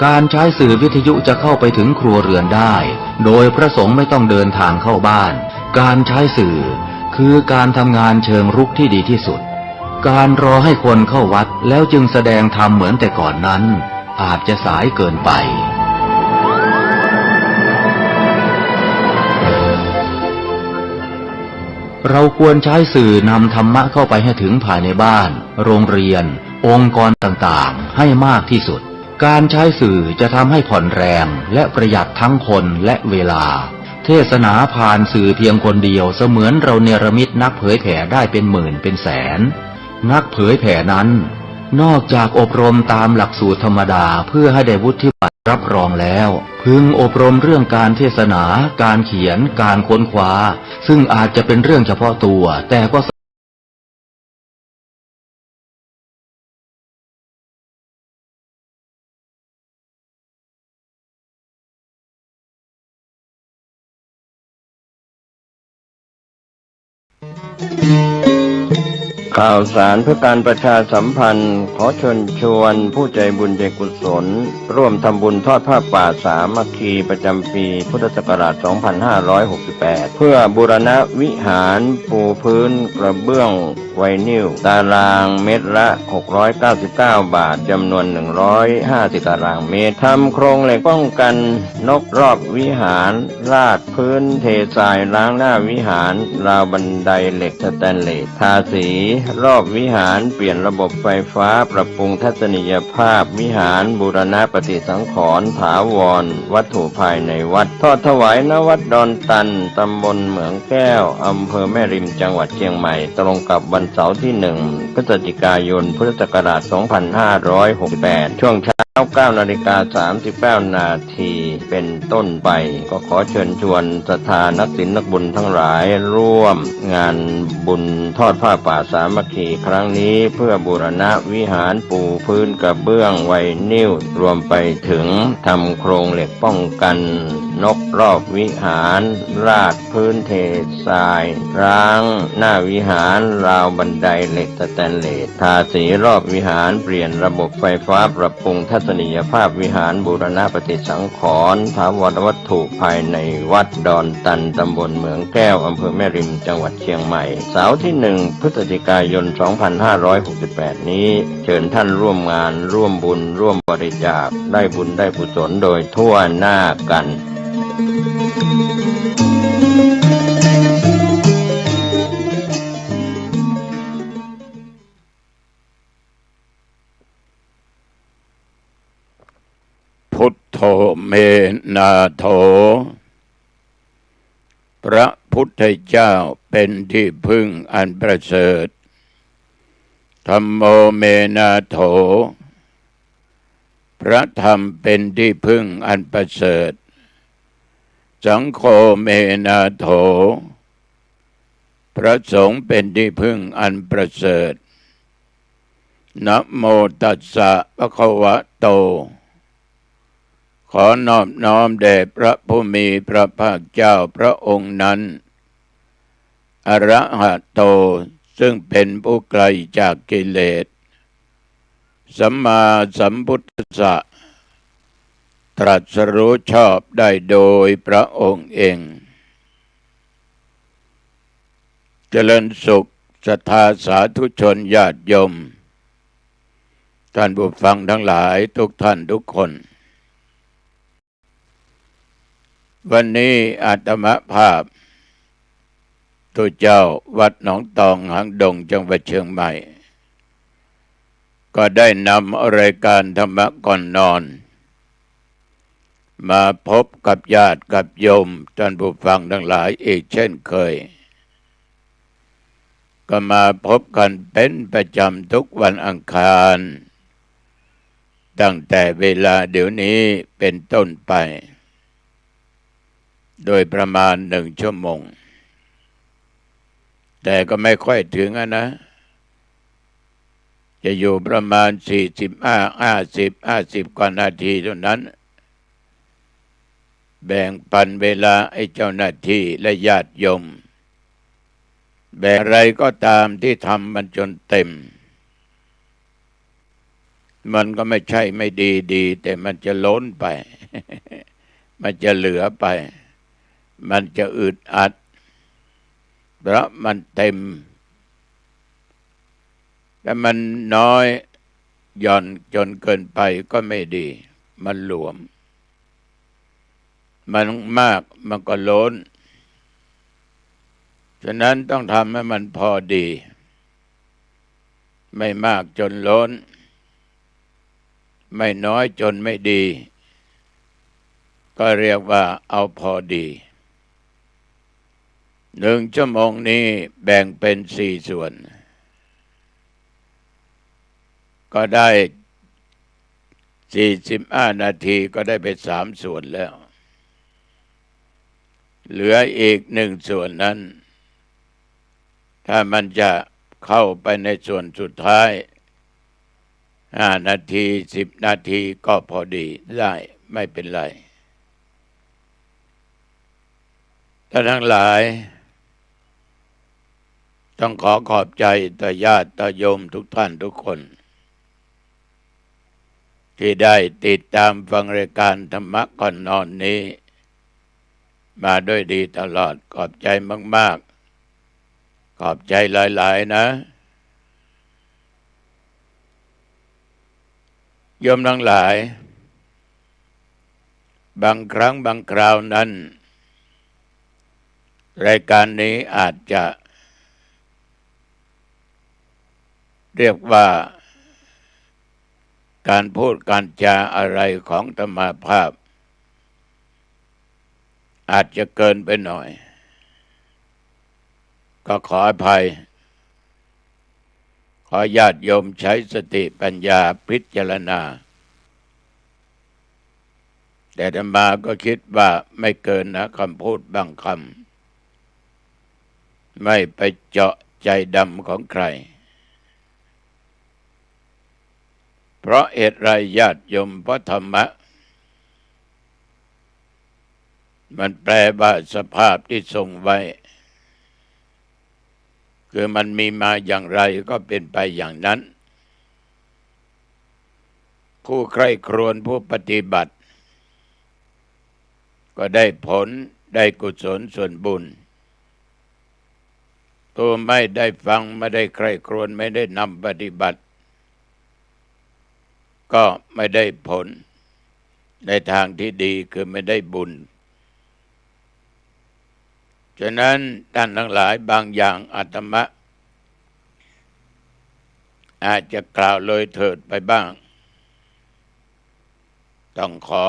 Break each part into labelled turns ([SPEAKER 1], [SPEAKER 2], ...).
[SPEAKER 1] การใช้สื่อวิทยุจะเข้าไปถึงครัวเรือนได้โดยพระสงฆ์ไม่ต้องเดินทางเข้าบ้านการใช้สื่อคือการทำงานเชิงรุกที่ดีที่สุดการรอให้คนเข้าวัดแล้วจึงแสดงธรรมเหมือนแต่ก่อนนั้นอาจจะสายเกินไปเราควรใช้สื่อนำธรรมะเข้าไปให้ถึงภายในบ้านโรงเรียนองค์กรต่างๆให้มากที่สุดการใช้สื่อจะทำให้ผ่อนแรงและประหยัดทั้งคนและเวลาเทศนาผ่านสื่อเพียงคนเดียวเสมือนเราเนรมิตนักเผยแผ่ได้เป็นหมื่นเป็นแสนนักเผยแผ่นั้นนอกจากอบรมตามหลักสูตรธรรมดาเพื่อให้ได้วุฒิบัตรรับรองแล้วพึงอบรมเรื่องการเทศนาการเขียนการค้นคว้าซึ่งอาจจะเป็นเรื่องเฉพาะตัวแต่ก็
[SPEAKER 2] ข่าวสารเพื่อการประชาสัมพันธ์ขอเชิญชวนผู้ใจบุญใจกุศลร่วมทำบุญทอดผ้าป่าสามัคคีประจำปีพุทธศักราช 2568 เพื่อบูรณะวิหารปูพื้นกระเบื้องไวนิลตารางเมตรละ 699 บาทจำนวน 150 ตารางเมตรทำโครงเหล็กป้องกันนกรอบวิหารราดพื้นเททรายล้างหน้าวิหารราวบันไดเหล็กสแตนเลสทาสีรอบวิหารเปลี่ยนระบบไฟฟ้าปรับปรุงทัศนียภาพวิหารบูรณะปฏิสังขรณ์ถาวรวัตถุภายในวัดทอดถวายณวัดดอนตันตำบลเหมืองแก้วอำเภอแม่ริมจังหวัดเชียงใหม่ตรงกับวันเสาร์ที่ 1 พฤศจิกายนพุทธศักราช 2568 ช่วงเช้า 9:39 นาทีเป็นต้นไปก็ขอเชิญชวนศรัทธานักศีลนักบุญทั้งหลายร่วมงานบุญทอดผ้าป่าสามัคคีครั้งนี้เพื่อบูรณะวิหารปูพื้นกระเบื้องไวนิลรวมไปถึงทำโครงเหล็กป้องกันนกรอบวิหารราดพื้นเททรายร้างหน้าวิหารราวบันไดเหล็กสแตนเลสทาสีรอบวิหารเปลี่ยนระบบไฟฟ้าปรับปรุงทัศนียภาพวิหารบูรณะปฏิสังขรณ์ถาวรวัตถุภายในวัดดอนตันตำบลเหมืองแก้วอำเภอแม่ริมจังหวัดเชียงใหม่เสาร์ที่ 1 พฤศจิกายน 2568 นี้เชิญท่านร่วมงานร่วมบุญร่วมบริจาคได้บุญได้กุศลโดยทั่วหน้ากัน
[SPEAKER 3] พุทโธเมนาโถพระพุทธเจ้าเป็นที่พึ่งอันประเสริฐธัมโมเมนาโถพระธรรมเป็นที่พึ่งอันประเสริฐสังโฆเมนาโถพระสงฆ์เป็นที่พึ่งอันประเสริฐนะโมตัสสะภะคะวะโตขอนอบน้อมแด่พระผู้มีพระภาคเจ้าพระองค์นั้นอรหัตโตซึ่งเป็นผู้ไกลจากกิเลสสัมมาสัมพุทธัสสะตรัสรู้ชอบได้โดยพระองค์เองเจริญสุขศรัทธาสาธุชนญาติโยมท่านผู้ฟังทั้งหลายทุกท่านทุกคนวันนี้อาตมาภาพตัวเจ้าวัดหนองตองหางดงจังหวัดเชียงใหม่ก็ได้นำรายการธรรมะก่อนนอนมาพบกับญาติกับโยมท่านผู้ฟังทั้งหลายอีกเช่นเคยก็มาพบกันเป็นประจำทุกวันอังคารตั้งแต่เวลาเดี๋ยวนี้เป็นต้นไปโดยประมาณ1 ชั่วโมงแต่ก็ไม่ค่อยถึงนะจะอยู่ประมาณ50 กว่านาทีเท่านั้นแบ่งปันเวลาให้เจ้าหน้าที่และญาติโยมแบ่งอะไรก็ตามที่ทำมันจนเต็ม มันก็ไม่ใช่ไม่ดีดีแต่มันจะล้นไป มันจะเหลือไป มันจะอึดอัดเพราะมันเต็มแต่มันน้อยหย่อนจนเกินไปก็ไม่ดี มันหลวม มันมากมันก็ล้นฉะนั้นต้องทำให้มันพอดี ไม่มากจนล้น ไม่น้อยจนไม่ดี ก็เรียกว่าเอาพอดี1 ชั่วโมงนี้แบ่งเป็น4 ส่วนก็ได้45 นาทีก็ได้ไป3 ส่วนแล้วเหลืออีก1 ส่วนนั้นถ้ามันจะเข้าไปในส่วนสุดท้าย5 นาที10 นาทีก็พอดีได้ไม่เป็นไรท่านทั้งหลายต้องขอบใจต่อญาติโยมทุกท่านทุกคนที่ได้ติดตามฟังรายการธรรมะก่อนนอนนี้มาด้วยดีตลอดขอบใจมากๆขอบใจหลายๆนะโยมทั้งหลายบางครั้งบางคราวนั้นรายการนี้อาจจะเรียกว่าการพูดการจาอะไรของธรรมาภาพอาจจะเกินไปหน่อยก็ขออภัยขอญาติโยมใช้สติปัญญาพิจารณาแต่อาตมาก็คิดว่าไม่เกินนะคำพูดบางคำไม่ไปเจาะใจดำของใครเพราะเหตุไรญาติโยมเพราะธรรมะมันแปลว่าสภาพที่ทรงไว้คือมันมีมาอย่างไรก็เป็นไปอย่างนั้นผู้ใคร่ครวญผู้ปฏิบัติก็ได้ผลได้กุศลส่วนบุญตัวไม่ได้ฟังไม่ได้ใคร่ครวญไม่ได้นำปฏิบัติก็ไม่ได้ผลในทางที่ดีคือไม่ได้บุญฉะนั้นท่านทั้งหลายบางอย่างอาตมะอาจจะกล่าวเลยเถิดไปบ้างต้องขอ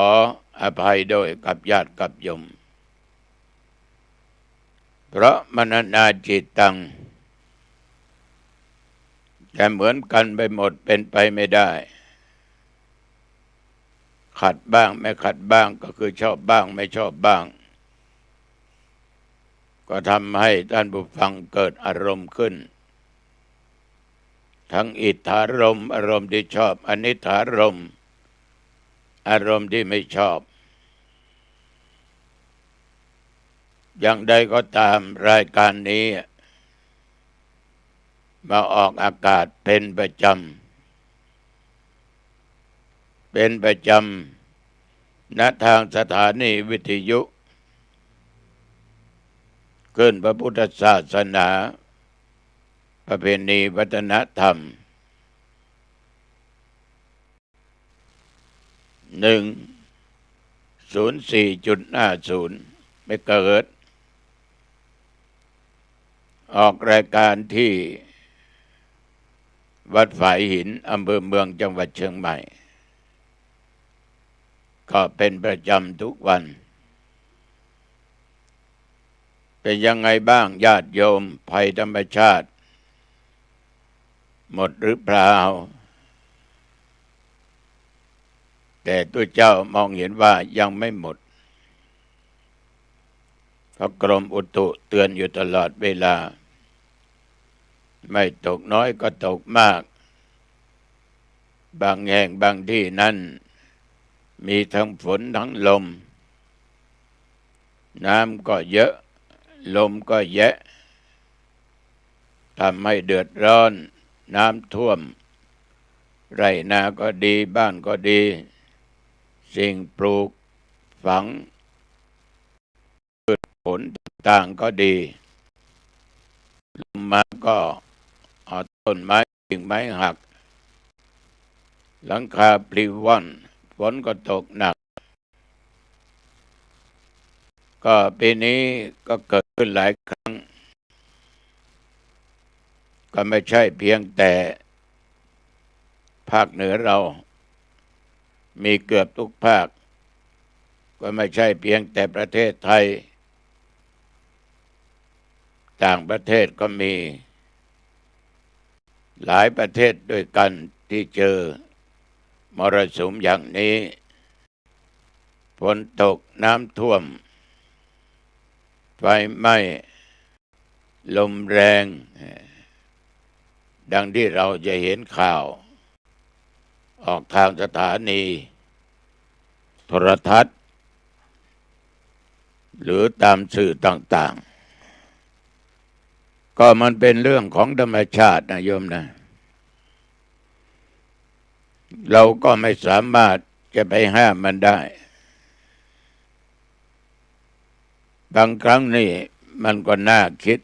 [SPEAKER 3] อภัยโดยกับญาติกับโยมเพราะมนนาจิตตังแต่เหมือนกันไปหมดเป็นไปไม่ได้ขัดบ้างไม่ขัดบ้างก็คือชอบบ้างไม่ชอบบ้างก็ทำให้ท่านผู้ฟังเกิดอารมณ์ขึ้นทั้งอิทธารมณ์อารมณ์ที่ชอบอนิถารมณ์อารมณ์ที่ไม่ชอบอย่างใดก็ตามรายการนี้มาออกอากาศเป็นประจำณทางสถานีวิทยุขึ้นพระพุทธศาสนาประเพณีวัฒนธรรม104.50 เมกะเฮิรตซ์ออกรายการที่วัดฝายหินอำเภอเมืองจังหวัดเชียงใหม่ก็เป็นประจำทุกวันเป็นยังไงบ้างญาติโยมภัยธรรมชาติหมดหรือเปล่าแต่ตัวเจ้ามองเห็นว่ายังไม่หมดเพราะกรมอุตุเตือนอยู่ตลอดเวลาไม่ตกน้อยก็ตกมากบางแห่งบางที่นั้นมีทั้งฝนทั้งลมน้ำก็เยอะลมก็แยะทำให้เดือดร้อนน้ำท่วม ไร่นาก็ดีบ้านก็ดีสิ่งปลูกฝังผลต่างก็ดีลมมาก็เอาต้นไม้กิ่งไม้หักหลังคาปลิวว่อนฝนก็ตกหนักก็ปีนี้ก็เกิดขึ้นหลายครั้งก็ไม่ใช่เพียงแต่ภาคเหนือเรามีเกือบทุกภาคก็ไม่ใช่เพียงแต่ประเทศไทยต่างประเทศก็มีหลายประเทศด้วยกันที่เจอมรสุมอย่างนี้ฝนตกน้ำท่วมไฟไหม้ลมแรงดังที่เราจะเห็นข่าวออกทางสถานีโทรทัศน์หรือตามสื่อต่างๆก็มันเป็นเรื่องของธรรมชาตินะโยมนะเราก็ไม่สามารถจะไปห้ามมันได้บางครั้งนี่มันก็น่าคิด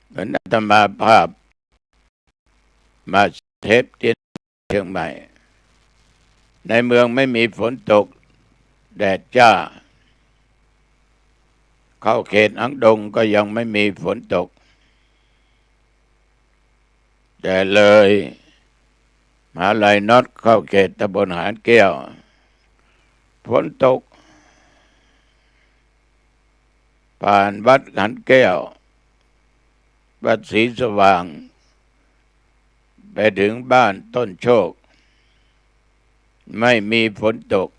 [SPEAKER 3] เหมือนอาตมาภาพมาเทปที่เชียงใหม่ในเมืองไม่มีฝนตกแดดจ้าเข้าเขตอังดงก็ยังไม่มีฝนตกแต่เลยมหาลัยน็อตเข้าเขตตำบลหานแก้วฝนตกผ่านวัดหานแก้ววัดศรีสว่างไปถึงบ้านต้นโชคไม่มีฝนตก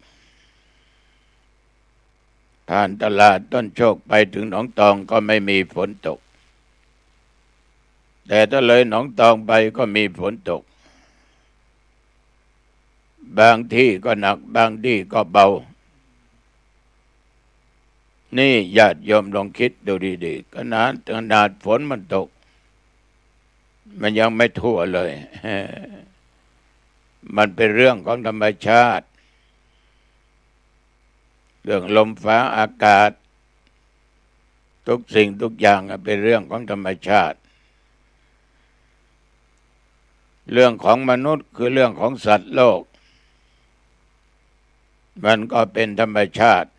[SPEAKER 3] ผ่านตลาดต้นโชคไปถึงหนองตองก็ไม่มีฝนตกแต่ถ้าเลยหนองตองไปก็มีฝนตกบางที่ก็หนักบางที่ก็เบานี่ญาติโยมลองคิดดูดีๆขนาดฝนมันตกมันยังไม่ทั่วเลยมันเป็นเรื่องของธรรมชาติเรื่องลมฟ้าอากาศทุกสิ่งทุกอย่างเป็นเรื่องของธรรมชาติเรื่องของมนุษย์คือเรื่องของสัตว์โลกมันก็เป็นธรรมชาติ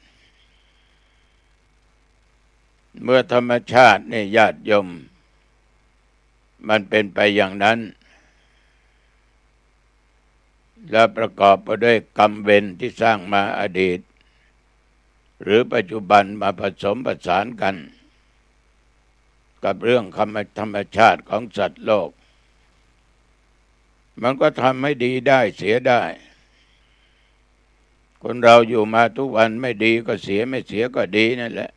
[SPEAKER 3] เมื่อธรรมชาตินี่ญาติโยมมันเป็นไปอย่างนั้นและประกอบไปด้วยกรรมเวรที่สร้างมาอดีตหรือปัจจุบันมาผสมผสานกันกับเรื่องธรรมชาติของสัตว์โลกมันก็ทำให้ดีได้เสียได้คนเราอยู่มาทุกวันไม่ดีก็เสียไม่เสียก็ดีนั่นแหละ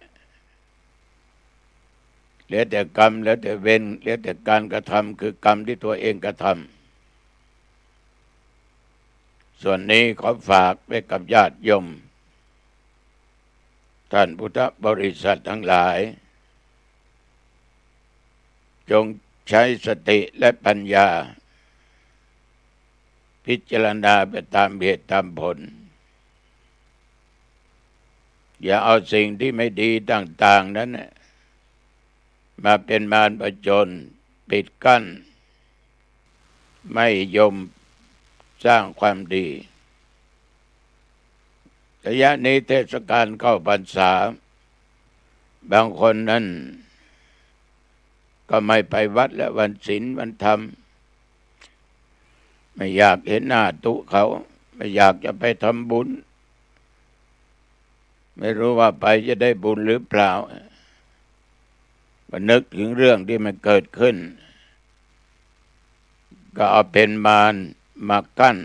[SPEAKER 3] เหลือแต่กรรมเหลือแต่เวรเหลือแต่การกระทำคือกรรมที่ตัวเองกระทำส่วนนี้ขอฝากไว้กับญาติโยมท่านพุทธบริษัททั้งหลายจงใช้สติและปัญญาพิจารณาไปตามเหตุตามผลอย่าเอาสิ่งที่ไม่ดีต่างๆนั้นมาเป็นมารผจญปิดกั้นไม่ยอมสร้างความดีระยะนี้เทศกาลเข้าพรรษาบางคนนั้นก็ไม่ไปวัดและวันศีลวันธรรมไม่อยากเห็นหน้าตุเขาไม่อยากจะไปทำบุญไม่รู้ว่าไปจะได้บุญหรือเปล่าก็นึกถึงเรื่องที่มันเกิดขึ้นก็เอาเป็นมารมากั้น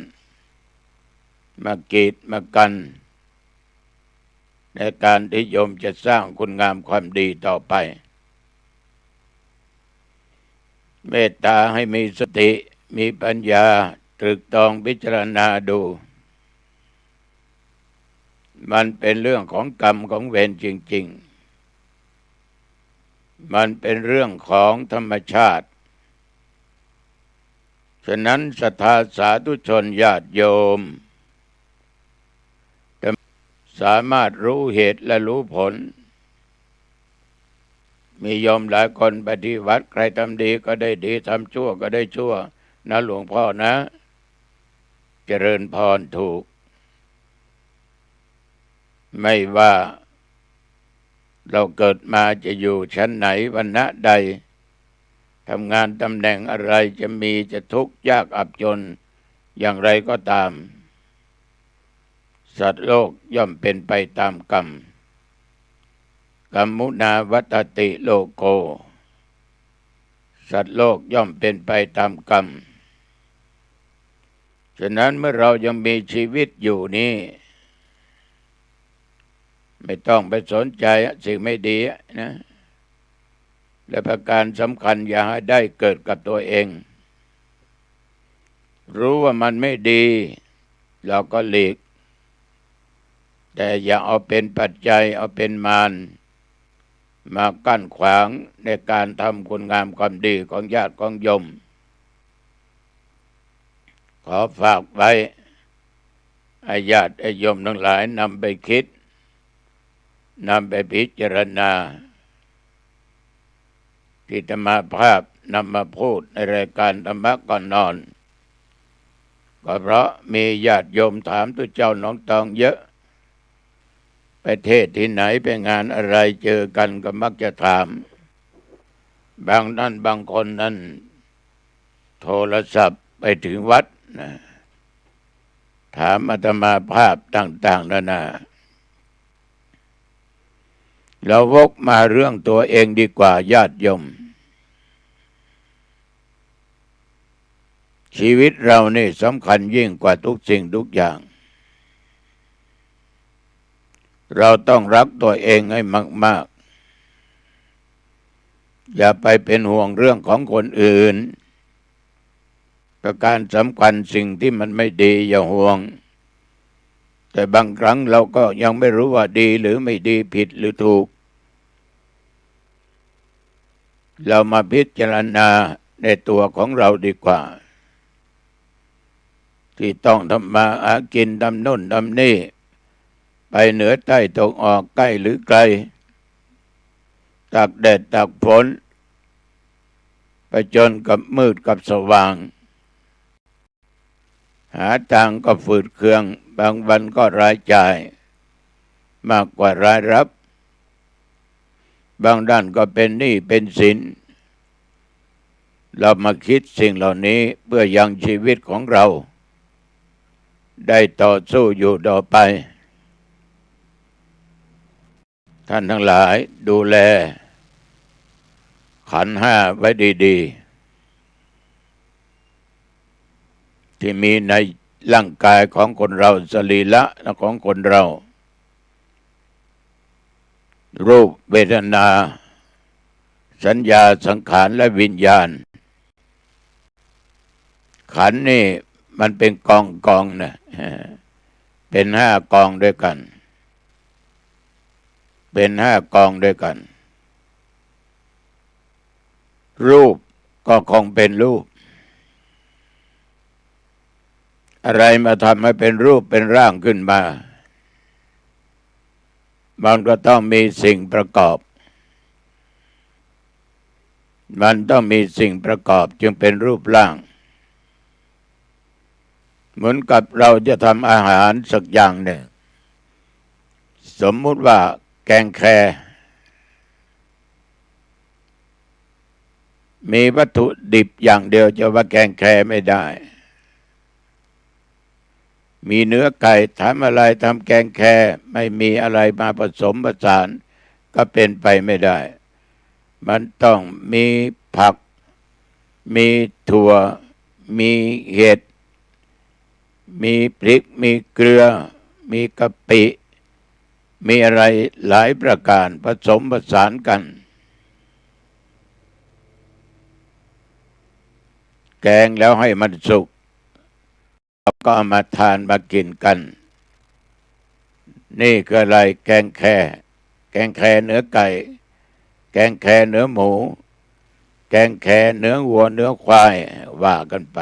[SPEAKER 3] มากีดมากันในการที่โยมจะสร้างคุณงามความดีต่อไปเมตตาให้มีสติมีปัญญาตรึกตรองพิจารณาดูมันเป็นเรื่องของกรรมของเวรจริงๆมันเป็นเรื่องของธรรมชาติ ฉะนั้นศรัทธาสาธุชนญาติโยมจะสามารถรู้เหตุและรู้ผลมีโยมหลายคนปฏิวัติใครทำดีก็ได้ดีทำชั่วก็ได้ชั่วนะหลวงพ่อนะเจริญพรถูกไม่ว่าเราเกิดมาจะอยู่ชั้นไหนวรรณะใดทำงานตำแหน่งอะไรจะมีจะทุกข์ยากอับจนอย่างไรก็ตามสัตว์โลกย่อมเป็นไปตามกรรมกัมมุนาวัตติโลโกสัตว์โลกย่อมเป็นไปตามกรรมฉะนั้นเมื่อเรายังมีชีวิตอยู่นี้ไม่ต้องไปสนใจสิ่งไม่ดีนะและประการสำคัญอย่าให้ได้เกิดกับตัวเองรู้ว่ามันไม่ดีเราก็หลีกแต่อย่าเอาเป็นปัจจัยเอาเป็นมารมากั้นขวางในการทำคุณงามความดีของญาติของโยมขอฝากไว้ให้ญาติโยมทั้งหลายนำไปคิดนำไปพิจารณาที่ธรรมภาพนำมาพูดในรายการธรรมะก่อนนอนก็เพราะมีญาติโยมถามตัวเจ้าน้องตองเยอะไปเทศที่ไหนไปงานอะไรเจอกันก็มักจะถามบางคนนั้นโทรศัพท์ไปถึงวัดนะถามอาตมาภาพต่างๆนานาเราวกมาเรื่องตัวเองดีกว่าญาติโยมชีวิตเรานี่สำคัญยิ่งกว่าทุกสิ่งทุกอย่างเราต้องรักตัวเองให้มากๆอย่าไปเป็นห่วงเรื่องของคนอื่นประการสำคัญสิ่งที่มันไม่ดีอย่าห่วงแต่บางครั้งเราก็ยังไม่รู้ว่าดีหรือไม่ดีผิดหรือถูกเรามาพิจารณาในตัวของเราดีกว่าที่ต้องทำมาหากินทำโน่นทำนี่ไปเหนือใต้ตกออกใกล้หรือไกลตากแดดตากฝนไปจนกับมืดกับสว่างหาทางก็ฝืดเคืองบางวันก็รายจ่ายมากกว่ารายรับบางด้านก็เป็นหนี้เป็นสินเรามาคิดสิ่งเหล่านี้เพื่อยังชีวิตของเราได้ต่อสู้อยู่ต่อไปท่านทั้งหลายดูแลขันธ์ห้าไว้ดีๆที่มีในร่างกายของคนเราสรีระของคนเรารูปเวทนาสัญญาสังขารและวิญญาณขันธ์นี่มันเป็นกองนะเป็นห้ากองด้วยกันเป็นห้ากองด้วยกันรูปก็คงเป็นรูปอะไรมาทำให้เป็นรูปเป็นร่างขึ้นมามันก็ต้องมีสิ่งประกอบมันต้องมีสิ่งประกอบจึงเป็นรูปร่างเหมือนกับเราจะทำอาหารสักอย่างหนึ่งสมมุติว่าแกงแคมีวัตถุดิบอย่างเดียวจะว่าแกงแคไม่ได้มีเนื้อไก่ทำอะไรทำแกงแคไม่มีอะไรมาผสมผสานก็เป็นไปไม่ได้มันต้องมีผักมีถั่วมีเห็ดมีพริกมีเกลือมีกะปิมีอะไรหลายประการผสมผสานกันแกงแล้วให้มันสุกก็เอามาทานมากินกันนี่คืออะไรแกงแคเนื้อไก่แกงแคเนื้อหมูแกงแคเนื้อวัวเนื้อควายว่ากันไป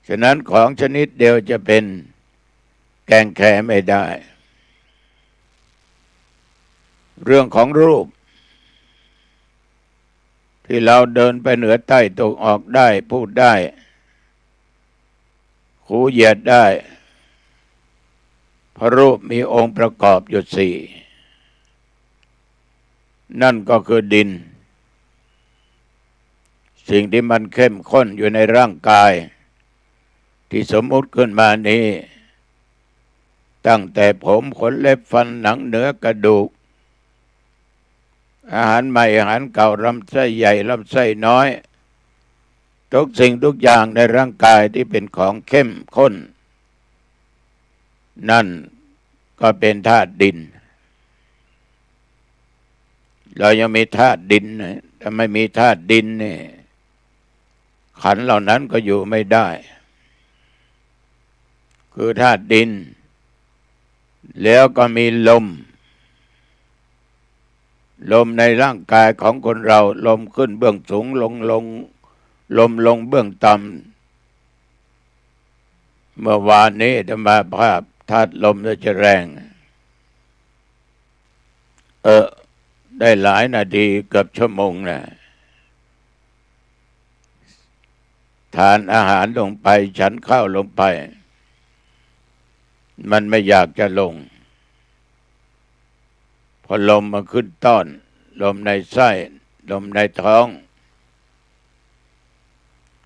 [SPEAKER 3] ฉะนั้นของชนิดเดียวจะเป็นแกงแคไม่ได้ เรื่องของรูปที่เราเดินไปเหนือใต้ตกออกได้พูดได้คูเหยียดได้เพราะรูปมีองค์ประกอบอยู่สี่นั่นก็คือดินสิ่งที่มันเข้มข้นอยู่ในร่างกายที่สมมุติขึ้นมานี้ตั้งแต่ผมขนเล็บฟันหนังเนื้อกระดูกอาหารใหม่อาหารเก่าลำไส้ใหญ่ลำไส้น้อยทุกสิ่งทุกอย่างในร่างกายที่เป็นของเข้มข้นนั่นก็เป็นธาตุดินเรายังมีธาตุดินถ้าไม่มีธาตุดินนี่ขันธ์เหล่านั้นก็อยู่ไม่ได้คือธาตุดินแล้วก็มีลมในร่างกายของคนเราลมขึ้นเบื้องสูงลมลงเบื้องต่ำเมื่อวานนี้ธรรมาภาพธาตุลมจะแรงได้หลายนาทีเกือบชั่วโมงนะทานอาหารลงไปฉันข้าวลงไปมันไม่อยากจะลงพอลมมาขึ้นต้อนลมในไส้ลมในท้อง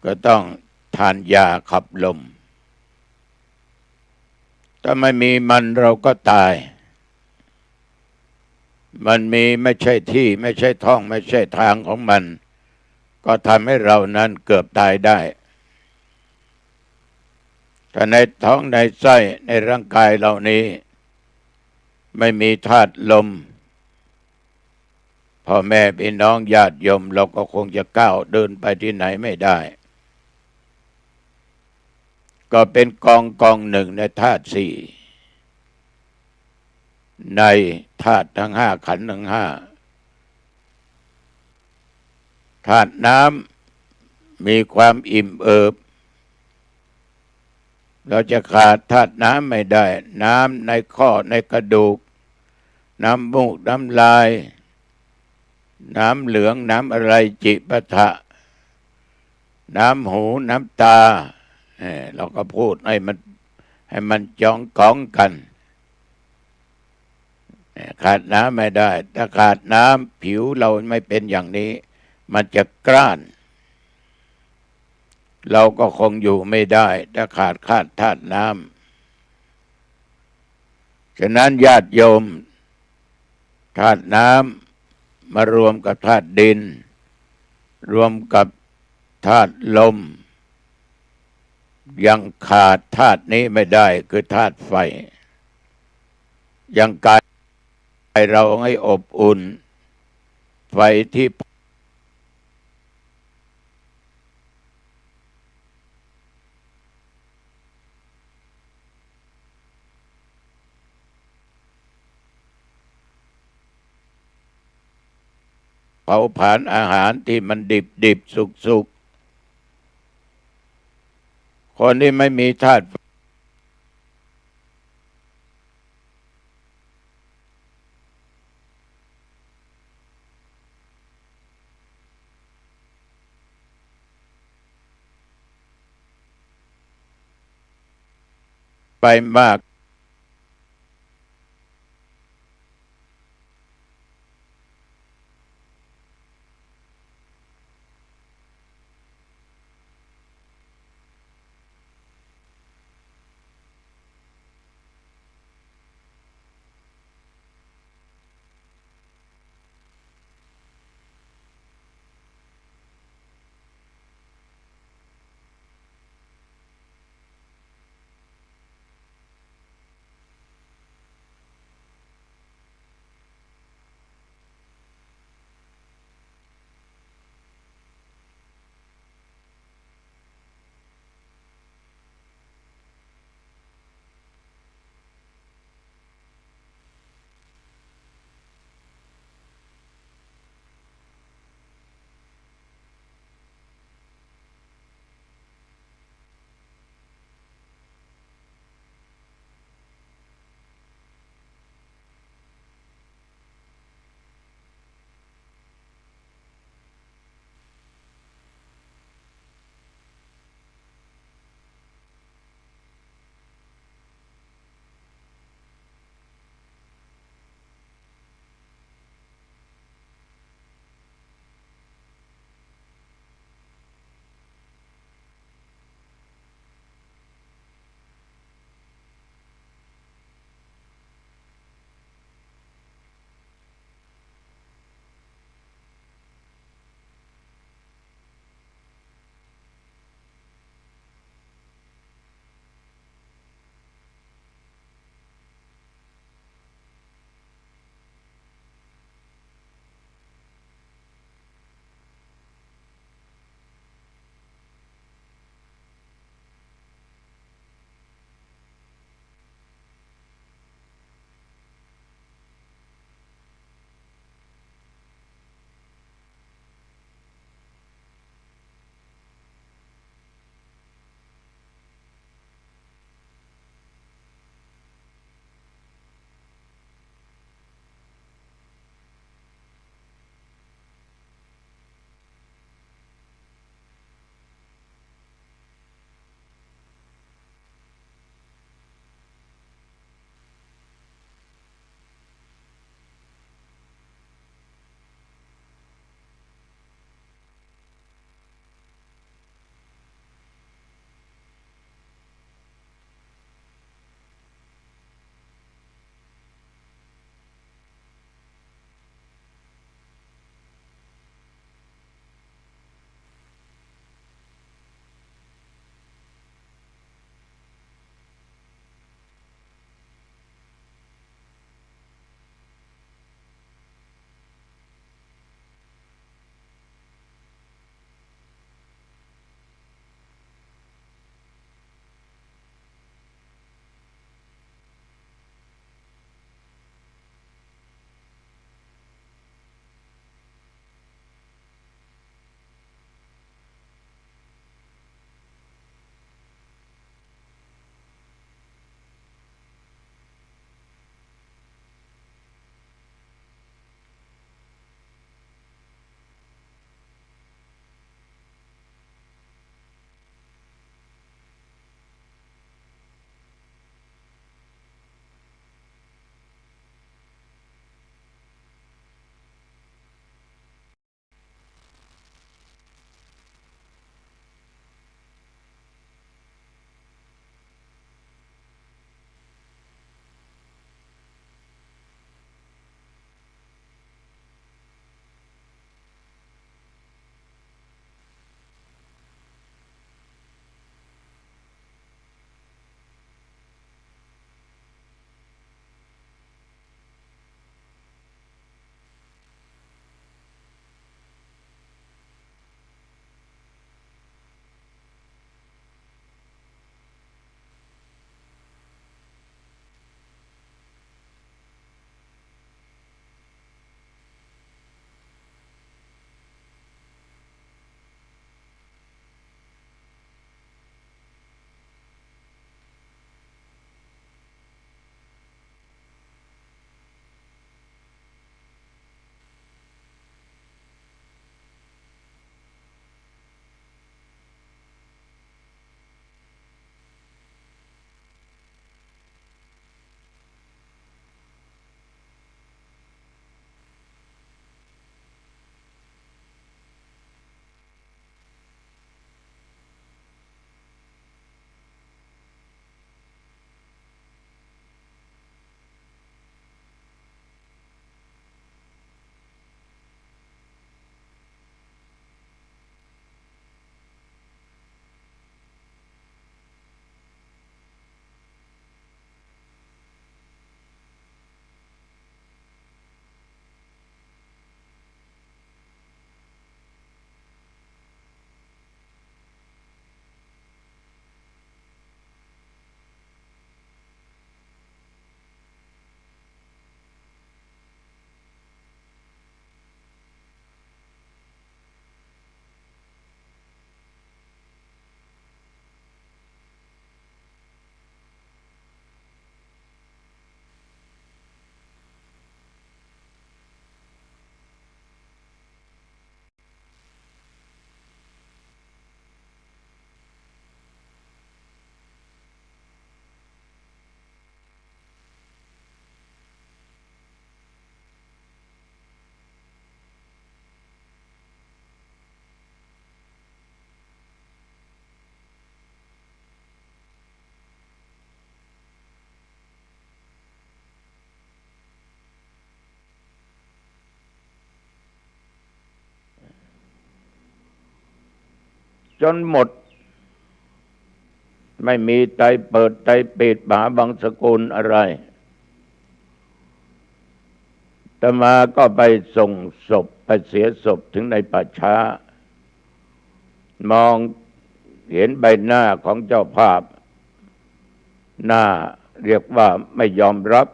[SPEAKER 3] ก็ต้องทานยาขับลมถ้าไม่มีมันเราก็ตายมันมีไม่ใช่ที่ไม่ใช่ท้องไม่ใช่ทางของมันก็ทำให้เรานั้นเกือบตายได้ถ้าในท้องในไส้ในร่างกายเหล่านี้ไม่มีธาตุลมพ่อแม่พี่น้องญาติโยมเราก็คงจะก้าวเดินไปที่ไหนไม่ได้ก็เป็นกองหนึ่งในธาตุสี่ในธาตุทั้งห้าขันธ์ทั้งห้าธาตุน้ำมีความอิ่มเอิบเราจะขาดธาตุน้ำไม่ได้น้ำในข้อในกระดูกน้ำมูกน้ำลายน้ำเหลืองน้ำอะไรจิปะทะน้ำหูน้ำตาเราก็พูดให้มันจองก้องกันขาดน้ำไม่ได้ถ้าขาดน้ำผิวเราไม่เป็นอย่างนี้มันจะกร้านเราก็คงอยู่ไม่ได้ถ้าขาดธาตุน้ำฉะนั้นญาติโยมธาตุน้ำมารวมกับธาตุดินรวมกับธาตุลมยังขาดธาตุนี้ไม่ได้คือธาตุไฟยังกายเราให้อบอุ่นไฟที่เผาผลาญอาหารที่มันดิบสุกคนที่ไม่มีธาตุไปมาก จนหมดไม่มีไตเปิดไตปิดมหาบางสกุลอะไรอาตมาก็ไปส่งศพไปเสียศพถึงในป่าช้ามองเห็นใบหน้าของเจ้าภาพหน้าเรียกว่าไม่ยอมรับ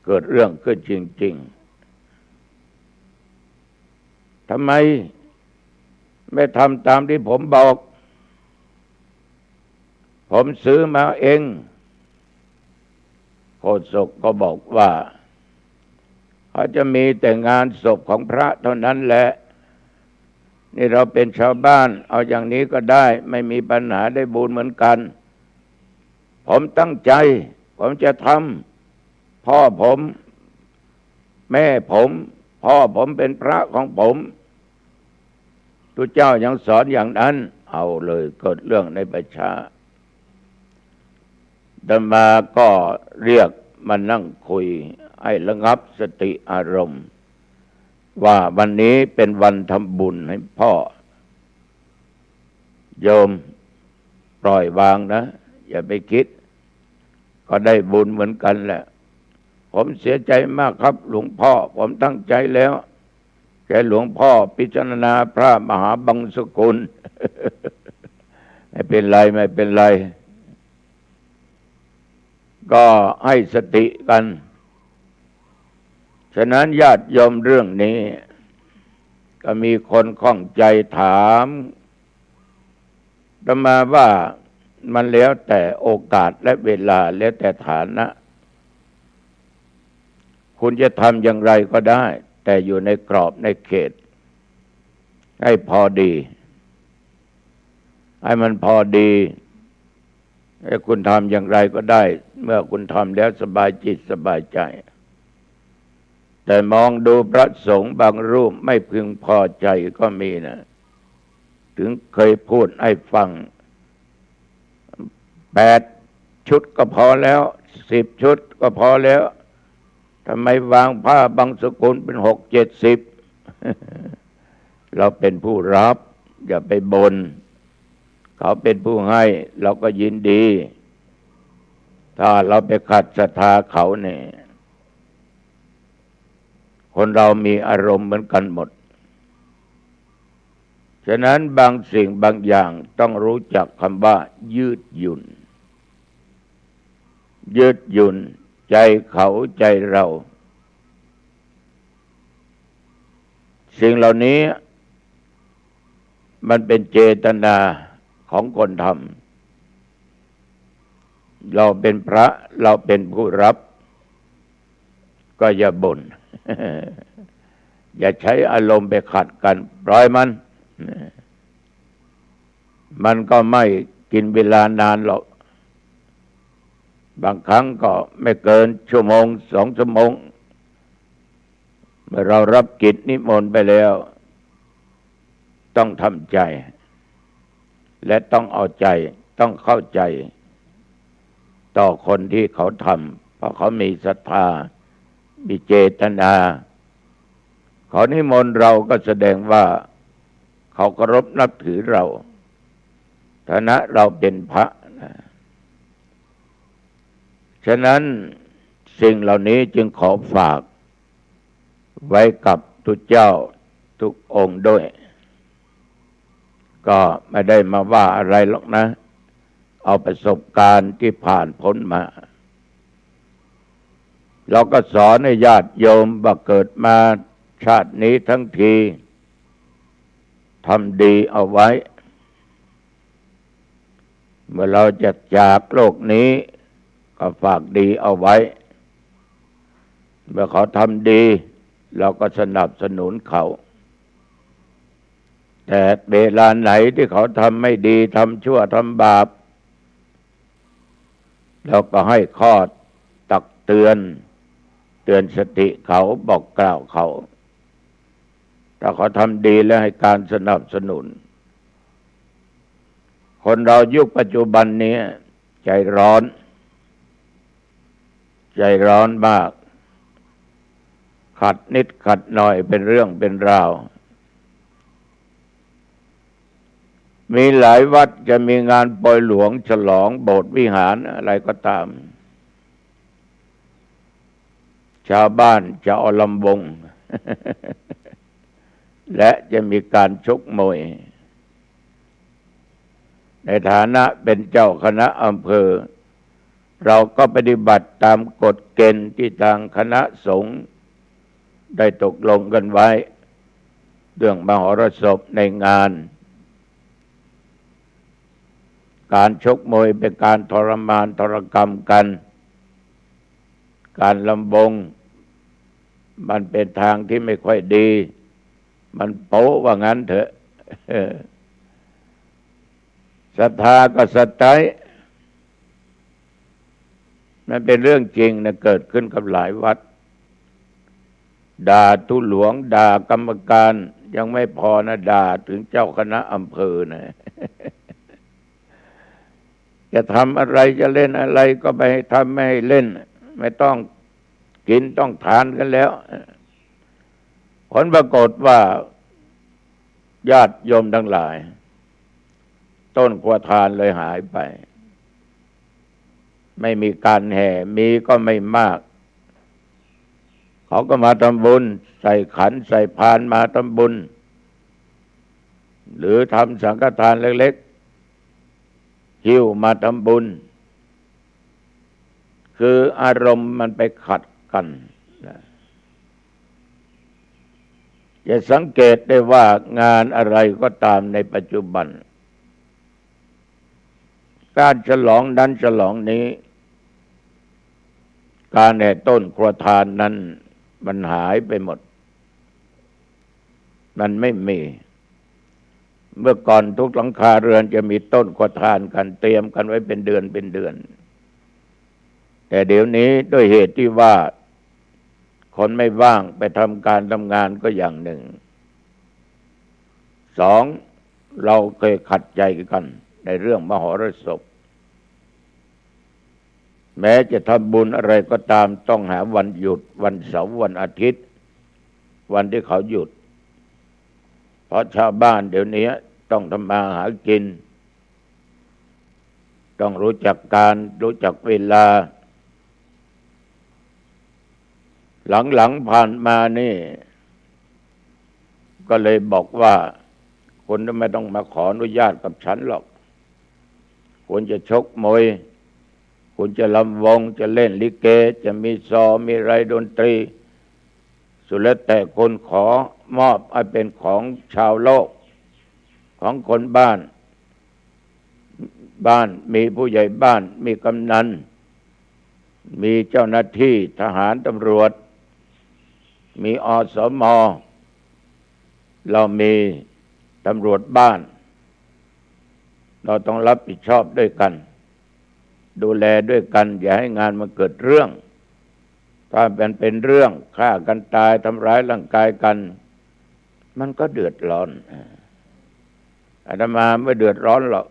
[SPEAKER 3] เกิดเรื่องขึ้นจริงๆทำไมไม่ทำตามที่ผมบอกผมซื้อมาเองโฆษกก็บอกว่าเขาจะมีแต่งานศพของพระเท่านั้นแหละนี่เราเป็นชาวบ้านเอาอย่างนี้ก็ได้ไม่มีปัญหาได้บุญเหมือนกันผมตั้งใจผมจะทำพ่อผมแม่ผมพ่อผมเป็นพระของผมทุกเจ้ายังสอนอย่างนั้นเอาเลยเกิดเรื่องในประชาอาตมาก็เรียกมานั่งคุยให้ระงับสติอารมณ์ว่าวันนี้เป็นวันทำบุญให้พ่อโยมปล่อยวางนะอย่าไปคิดก็ได้บุญเหมือนกันแหละผมเสียใจมากครับหลวงพ่อผมตั้งใจแล้วแกหลวงพ่อพิจารณาพระมหาบังสกุล ไม่เป็นไรไม่เป็นไรก็ให้สติกันฉะนั้นญาติโยมเรื่องนี้ก็มีคนข้องใจถามอาตมาว่ามันแล้วแต่โอกาสและเวลาแล้วแต่ฐานะคุณจะทำอย่างไรก็ได้แต่อยู่ในกรอบในเขตให้พอดีให้มันพอดีให้คุณทำอย่างไรก็ได้เมื่อคุณทำแล้วสบายจิตสบายใจแต่มองดูพระสงฆ์บางรูปไม่พึงพอใจก็มีนะถึงเคยพูดให้ฟัง8 ชุดก็พอแล้ว10 ชุดก็พอแล้วทำไมวางผ้าบางสกุลเป็น6-70 เราเป็นผู้รับอย่าไปบนเขาเป็นผู้ให้เราก็ยินดีถ้าเราไปขัดศรัทธาเขาเนี่ยคนเรามีอารมณ์เหมือนกันหมดฉะนั้นบางสิ่งบางอย่างต้องรู้จักคำว่ายืดหยุ่นยืดหยุ่นใจเขาใจเราสิ่งเหล่านี้มันเป็นเจตนาของคนทำเราเป็นพระเราเป็นผู้รับก็อย่าบ่น อย่าใช้อารมณ์ไปขัดกันปล่อยมันก็ไม่กินเวลานานหรอกบางครั้งก็ไม่เกิน1-2 ชั่วโมงเมื่อเรารับกิจนิมนต์ไปแล้วต้องทำใจและต้องเอาใจต้องเข้าใจต่อคนที่เขาทำเพราะเขามีศรัทธามีเจตนาเขานิมนต์เราก็แสดงว่าเขาเคารพนับถือเราฐานะเราเป็นพระนะฉะนั้นสิ่งเหล่านี้จึงขอฝากไว้กับทุกเจ้าทุกองค์ด้วยก็ไม่ได้มาว่าอะไรหรอกนะเอาประสบการณ์ที่ผ่านพ้นมาเราก็สอนให้ญาติโยมว่าเกิดมาชาตินี้ทั้งทีทำดีเอาไว้เมื่อเราจะจากโลกนี้ก็ฝากดีเอาไว้เมื่อเขาทำดีเราก็สนับสนุนเขาแต่เวลาไหนที่เขาทำไม่ดีทำชั่วทำบาปเราก็ให้ข้อตักเตือนสติเขาบอกกล่าวเขาถ้าเขาทำดีแล้วให้การสนับสนุนคนเรายุคปัจจุบันนี้ใจร้อนมากขัดนิดขัดหน่อยเป็นเรื่องเป็นราว มีหลายวัดจะมีงานปล่อยหลวงฉลองโบสถ์วิหารอะไรก็ตามชาวบ้านจะเอาลำวง และจะมีการชกมวยในฐานะเป็นเจ้าคณะอำเภอเราก็ปฏิบัติตามกฎเกณฑ์ที่ทางคณะสงฆ์ได้ตกลงกันไว้เรื่องมหรสพในงานการชกมวยเป็นการทรมานทรกรรมกันการลำบงมันเป็นทางที่ไม่ค่อยดีมันโป๊ะว่างั้นเถอะศรัทธาก็ศรัทธามันเป็นเรื่องจริงนะเกิดขึ้นกับหลายวัดด่าทุหลวงด่ากรรมการยังไม่พอนะด่าถึงเจ้าคณะอำเภอนะ จะทำอะไรจะเล่นอะไรก็ไปทำไม่ให้เล่นไม่ต้องกินต้องทานกันแล้วผลปรากฏว่าญาติโยมทั้งหลายต้นกล้วยทานเลยหายไปไม่มีการแห่มีก็ไม่มากเขาก็มาทำบุญใส่ขันใส่พานมาทำบุญหรือทำสังฆทานเล็กๆหิ้วมาทำบุญคืออารมณ์มันไปขัดกันจะสังเกตได้ว่างานอะไรก็ตามในปัจจุบันการฉลองนั้นฉลองนี้การแห่ต้นกระทานนั้นมันหายไปหมดมันไม่มีเมื่อก่อนทุกหลังคาเรือนจะมีต้นกระทานกันเตรียมกันไว้เป็นเดือนเป็นเดือนแต่เดี๋ยวนี้ด้วยเหตุที่ว่าคนไม่ว่างไปทำการทำงานก็อย่างหนึ่งสองเราเคยขัดใจกันในเรื่องมหรสพแม้จะทำบุญอะไรก็ตามต้องหาวันหยุดวันเสาร์วันอาทิตย์วันที่เขาหยุดเพราะชาวบ้านเดี๋ยวนี้ต้องทำมาหากินต้องรู้จักการรู้จักเวลาหลังๆผ่านมานี่ก็เลยบอกว่าคุณไม่ต้องมาขออนุญาตกับฉันหรอกคุณจะชกมวยคุณจะลำวงจะเล่นลิเกจะมีซอมีไรดนตรีสุดแล้วแต่คนขอมอบให้เป็นของชาวโลกของคนบ้านมีผู้ใหญ่บ้านมีกำนันมีเจ้าหน้าที่ทหารตำรวจมีอสม.เรามีตำรวจบ้านเราต้องรับผิดชอบด้วยกันดูแลด้วยกันอย่าให้งานมันเกิดเรื่องถ้าเป็นเรื่องฆ่ากันตายทำร้ายร่างกายกันมันก็เดือดร้อนอาตมาไม่เดือดร้อนหรอก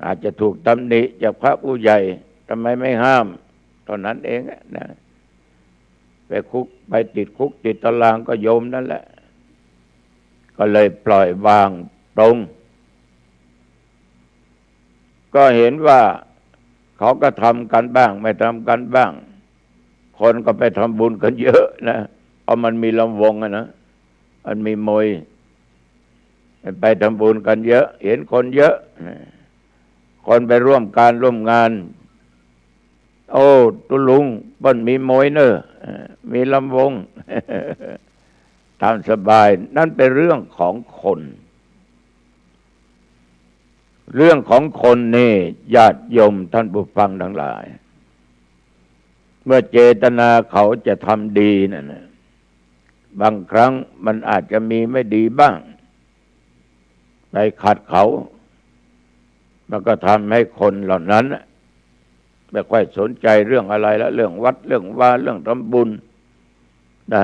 [SPEAKER 3] อาจจะถูกตำหนิจากพระผู้ใหญ่ทำไมไม่ห้ามตอนนั้นเองนะไปคุกไปติดคุกติดตารางก็โยมนั่นแหละก็เลยปล่อยวางตรงก็เห็นว่าเขาก็ทำกันบ้างไม่ทำกันบ้างคนก็ไปทำบุญกันเยอะนะเอามันมีลำวงนะมันมีมวยไปทำบุญกันเยอะเห็นคนเยอะคนไปร่วมการร่วมงานโอ้ตุลุงบ้านมีมวยเนอะมีลำวงตามสบายนั่นเป็นเรื่องของคนเรื่องของคนนี่ญาติโยมท่านผู้ฟังทั้งหลายเมื่อเจตนาเขาจะทำดีนั่นนะบางครั้งมันอาจจะมีไม่ดีบ้างไปขัดเขามันก็ทำให้คนเหล่านั้นไม่ค่อยสนใจเรื่องอะไรแล้วเรื่องวัดเรื่องวาเรื่องทำบุญนะ